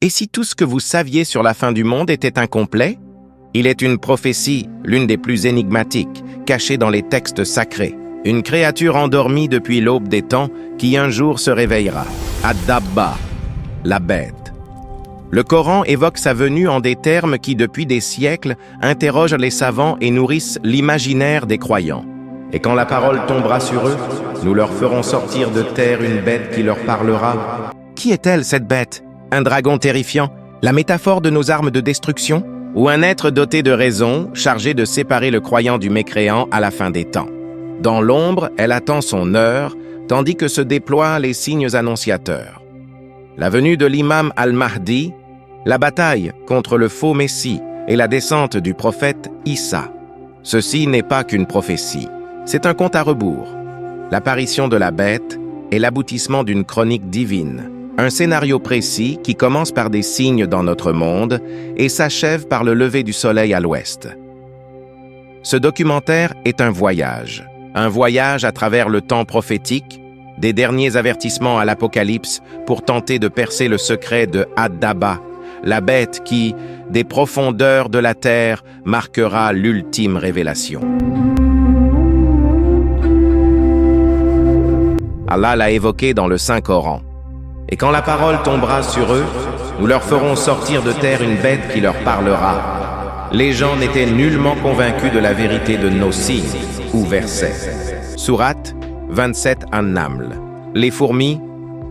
Et si tout ce que vous saviez sur la fin du monde était incomplet? Il est une prophétie, l'une des plus énigmatiques, cachée dans les textes sacrés. Une créature endormie depuis l'aube des temps qui un jour se réveillera. Ad-Dabba, la bête. Le Coran évoque sa venue en des termes qui, depuis des siècles, interrogent les savants et nourrissent l'imaginaire des croyants. Et quand la parole tombera sur eux, nous leur ferons sortir de terre une bête qui leur parlera. Qui est-elle, cette bête? Un dragon terrifiant? La métaphore de nos armes de destruction? Ou un être doté de raison, chargé de séparer le croyant du mécréant à la fin des temps? Dans l'ombre, elle attend son heure, tandis que se déploient les signes annonciateurs. La venue de l'imam al-Mahdi, la bataille contre le faux Messie et la descente du prophète Issa. Ceci n'est pas qu'une prophétie, c'est un compte à rebours. L'apparition de la bête est l'aboutissement d'une chronique divine, un scénario précis qui commence par des signes dans notre monde et s'achève par le lever du soleil à l'ouest. Ce documentaire est un voyage à travers le temps prophétique, des derniers avertissements à l'Apocalypse pour tenter de percer le secret de Ad-Dabba, la bête qui, des profondeurs de la terre, marquera l'ultime révélation. Allah l'a évoqué dans le Saint-Coran. Et quand la parole tombera sur eux, nous leur ferons sortir de terre une bête qui leur parlera. Les gens n'étaient nullement convaincus de la vérité de nos signes ou versets. Sourate 27 An-Naml. Les fourmis,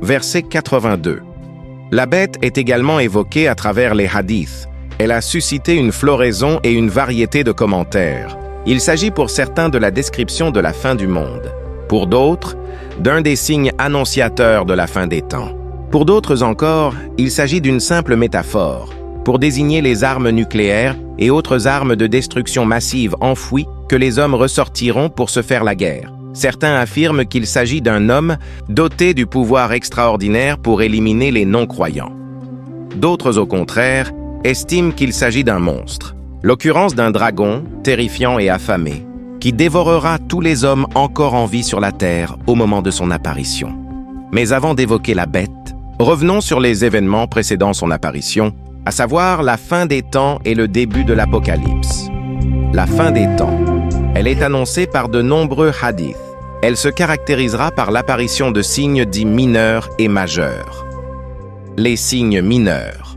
verset 82. La bête est également évoquée à travers les hadiths. Elle a suscité une floraison et une variété de commentaires. Il s'agit pour certains de la description de la fin du monde. Pour d'autres, d'un des signes annonciateurs de la fin des temps. Pour d'autres encore, il s'agit d'une simple métaphore pour désigner les armes nucléaires et autres armes de destruction massive enfouies que les hommes ressortiront pour se faire la guerre. Certains affirment qu'il s'agit d'un homme doté du pouvoir extraordinaire pour éliminer les non-croyants. D'autres, au contraire, estiment qu'il s'agit d'un monstre, l'occurrence d'un dragon terrifiant et affamé, qui dévorera tous les hommes encore en vie sur la terre au moment de son apparition. Mais avant d'évoquer la bête, revenons sur les événements précédant son apparition, à savoir la fin des temps et le début de l'Apocalypse. La fin des temps. Elle est annoncée par de nombreux hadiths. Elle se caractérisera par l'apparition de signes dits mineurs et majeurs. Les signes mineurs.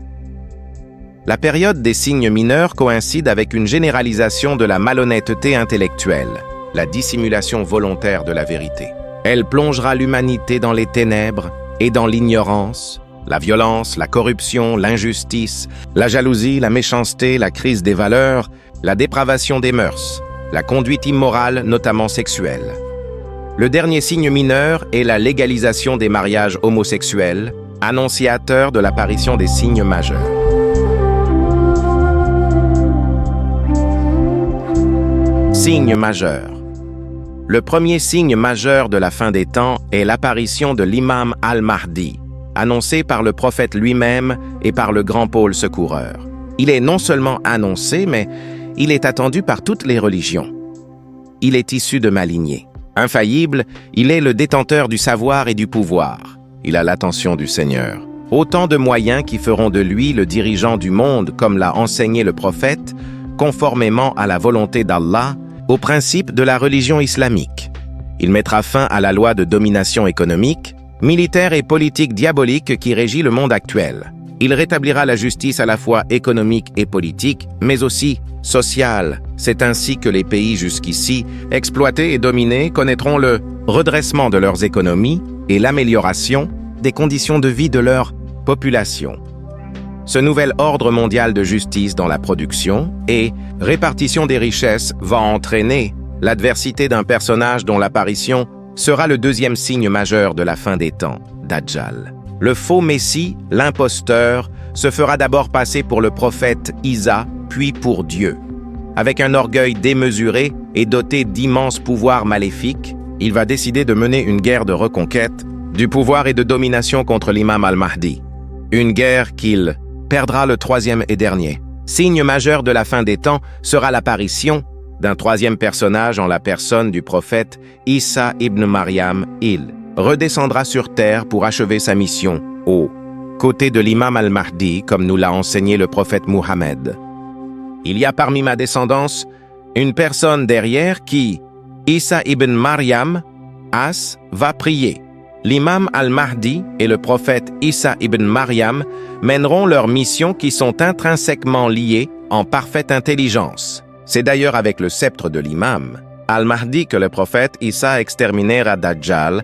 La période des signes mineurs coïncide avec une généralisation de la malhonnêteté intellectuelle, la dissimulation volontaire de la vérité. Elle plongera l'humanité dans les ténèbres et dans l'ignorance, la violence, la corruption, l'injustice, la jalousie, la méchanceté, la crise des valeurs, la dépravation des mœurs, la conduite immorale, notamment sexuelle. Le dernier signe mineur est la légalisation des mariages homosexuels, annonciateur de l'apparition des signes majeurs. Signe majeur. Le premier signe majeur de la fin des temps est l'apparition de l'imam al-Mahdi, annoncé par le prophète lui-même et par le grand pôle secoureur. Il est non seulement annoncé, mais il est attendu par toutes les religions. Il est issu de ma lignée. Infaillible, il est le détenteur du savoir et du pouvoir. Il a l'attention du Seigneur. Autant de moyens qui feront de lui le dirigeant du monde, comme l'a enseigné le prophète, conformément à la volonté d'Allah, au principe de la religion islamique. Il mettra fin à la loi de domination économique, militaire et politique diabolique qui régit le monde actuel. Il rétablira la justice à la fois économique et politique, mais aussi sociale. C'est ainsi que les pays jusqu'ici, exploités et dominés, connaîtront le redressement de leurs économies et l'amélioration des conditions de vie de leur population. Ce nouvel ordre mondial de justice dans la production et répartition des richesses va entraîner l'adversité d'un personnage dont l'apparition sera le deuxième signe majeur de la fin des temps, Dajjal. Le faux Messie, l'imposteur, se fera d'abord passer pour le prophète Isa, puis pour Dieu. Avec un orgueil démesuré et doté d'immenses pouvoirs maléfiques, il va décider de mener une guerre de reconquête du pouvoir et de domination contre l'imam al-Mahdi. Une guerre qu'il perdra le troisième et dernier. Signe majeur de la fin des temps sera l'apparition d'un troisième personnage en la personne du prophète Issa ibn Maryam. Il redescendra sur terre pour achever sa mission. côté de l'imam al-Mahdi, comme nous l'a enseigné le prophète Muhammad. Il y a parmi ma descendance une personne derrière qui, Isa ibn Maryam, va prier. L'imam al-Mahdi et le prophète Isa ibn Maryam mèneront leurs missions qui sont intrinsèquement liées en parfaite intelligence. C'est d'ailleurs avec le sceptre de l'imam al-Mahdi que le prophète Isa exterminera Dajjal.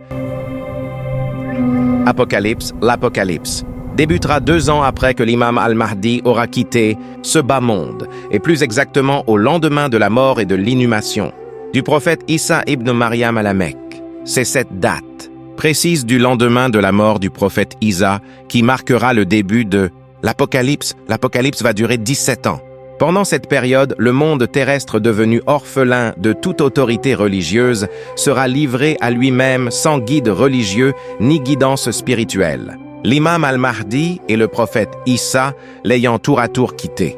L'Apocalypse débutera 2 ans après que l'imam al-Mahdi aura quitté ce bas monde, et plus exactement au lendemain de la mort et de l'inhumation du prophète Isa ibn Maryam à la Mecque. C'est cette date précise du lendemain de la mort du prophète Isa qui marquera le début de l'Apocalypse. L'Apocalypse va durer 17 ans. Pendant cette période, le monde terrestre devenu orphelin de toute autorité religieuse sera livré à lui-même sans guide religieux ni guidance spirituelle. L'imam al-Mahdi et le prophète Isa l'ayant tour à tour quitté.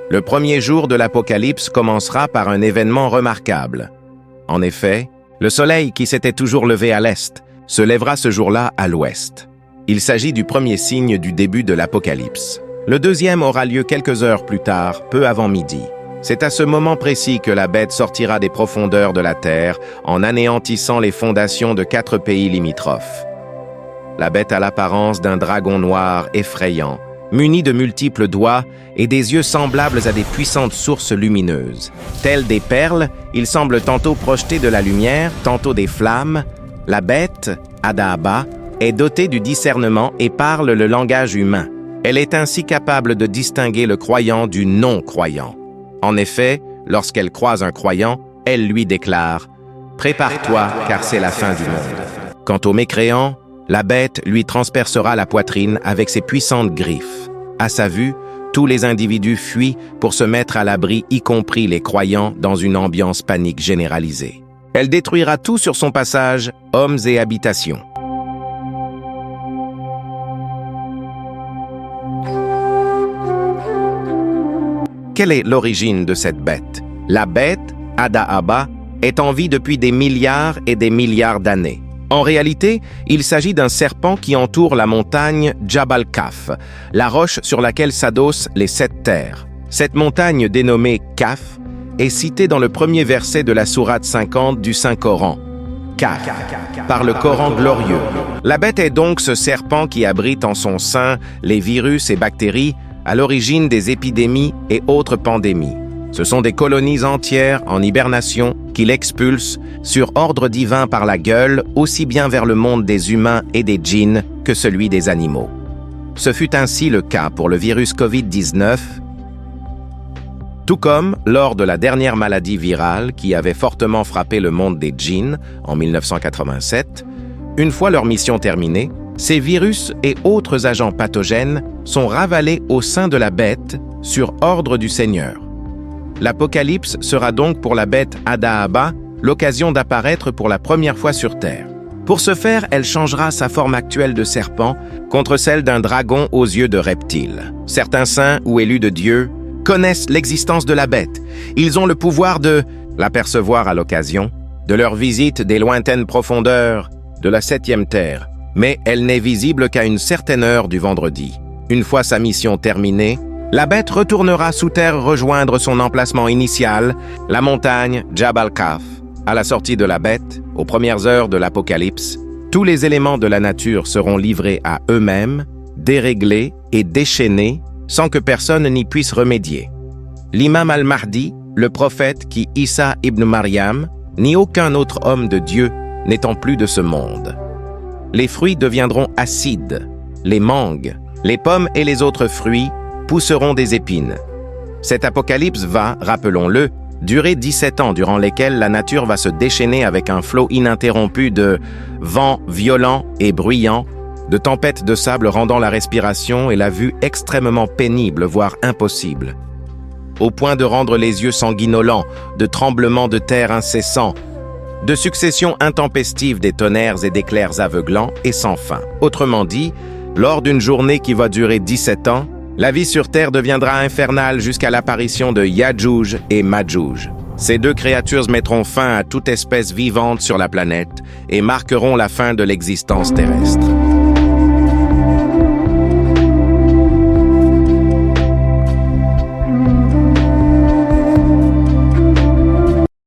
Le premier jour de l'Apocalypse commencera par un événement remarquable. En effet, le soleil qui s'était toujours levé à l'est se lèvera ce jour-là à l'ouest. Il s'agit du premier signe du début de l'Apocalypse. Le deuxième aura lieu quelques heures plus tard, peu avant midi. C'est à ce moment précis que la bête sortira des profondeurs de la terre en anéantissant les fondations de 4 pays limitrophes. La bête a l'apparence d'un dragon noir effrayant, muni de multiples doigts et des yeux semblables à des puissantes sources lumineuses. Tels des perles, il semble tantôt projeter de la lumière, tantôt des flammes. La bête, Adaaba, est dotée du discernement et parle le langage humain. Elle est ainsi capable de distinguer le croyant du non-croyant. En effet, lorsqu'elle croise un croyant, elle lui déclare « Prépare-toi, car c'est la fin du monde ». Quant au mécréant, la bête lui transpercera la poitrine avec ses puissantes griffes. À sa vue, tous les individus fuient pour se mettre à l'abri, y compris les croyants, dans une ambiance panique généralisée. Elle détruira tout sur son passage, hommes et habitations. Quelle est l'origine de cette bête? La bête, Adaaba, est en vie depuis des milliards et des milliards d'années. En réalité, il s'agit d'un serpent qui entoure la montagne Jabal Kaf, la roche sur laquelle s'adossent les 7 terres. Cette montagne dénommée Kaf est citée dans le premier verset de la sourate 50 du Saint-Coran. Kaf, par le Coran glorieux. La bête est donc ce serpent qui abrite en son sein les virus et bactéries à l'origine des épidémies et autres pandémies. Ce sont des colonies entières en hibernation qui l'expulsent sur ordre divin par la gueule, aussi bien vers le monde des humains et des djinns que celui des animaux. Ce fut ainsi le cas pour le virus Covid-19, tout comme lors de la dernière maladie virale qui avait fortement frappé le monde des djinns en 1987. Une fois leur mission terminée, ces virus et autres agents pathogènes sont ravalés au sein de la bête sur ordre du Seigneur. L'Apocalypse sera donc pour la bête Adaaba l'occasion d'apparaître pour la première fois sur Terre. Pour ce faire, elle changera sa forme actuelle de serpent contre celle d'un dragon aux yeux de reptile. Certains saints ou élus de Dieu connaissent l'existence de la bête. Ils ont le pouvoir de l'apercevoir à l'occasion de leur visite des lointaines profondeurs de la 7e terre, mais elle n'est visible qu'à une certaine heure du vendredi. Une fois sa mission terminée, la bête retournera sous terre rejoindre son emplacement initial, la montagne Jabal Kaf. À la sortie de la bête, aux premières heures de l'Apocalypse, tous les éléments de la nature seront livrés à eux-mêmes, déréglés et déchaînés, sans que personne n'y puisse remédier. L'imam al-Mahdi, le prophète qui Isa ibn Maryam, ni aucun autre homme de Dieu n'étant plus de ce monde. Les fruits deviendront acides, les mangues, les pommes et les autres fruits pousseront des épines. Cet apocalypse va, rappelons-le, durer 17 ans durant lesquels la nature va se déchaîner avec un flot ininterrompu de vents violents et bruyants, de tempêtes de sable rendant la respiration et la vue extrêmement pénible, voire impossible, au point de rendre les yeux sanguinolents, de tremblements de terre incessants, de successions intempestives des tonnerres et d'éclairs aveuglants et sans fin. Autrement dit, lors d'une journée qui va durer 17 ans, la vie sur Terre deviendra infernale jusqu'à l'apparition de Yajouj et Majouj. Ces 2 créatures mettront fin à toute espèce vivante sur la planète et marqueront la fin de l'existence terrestre.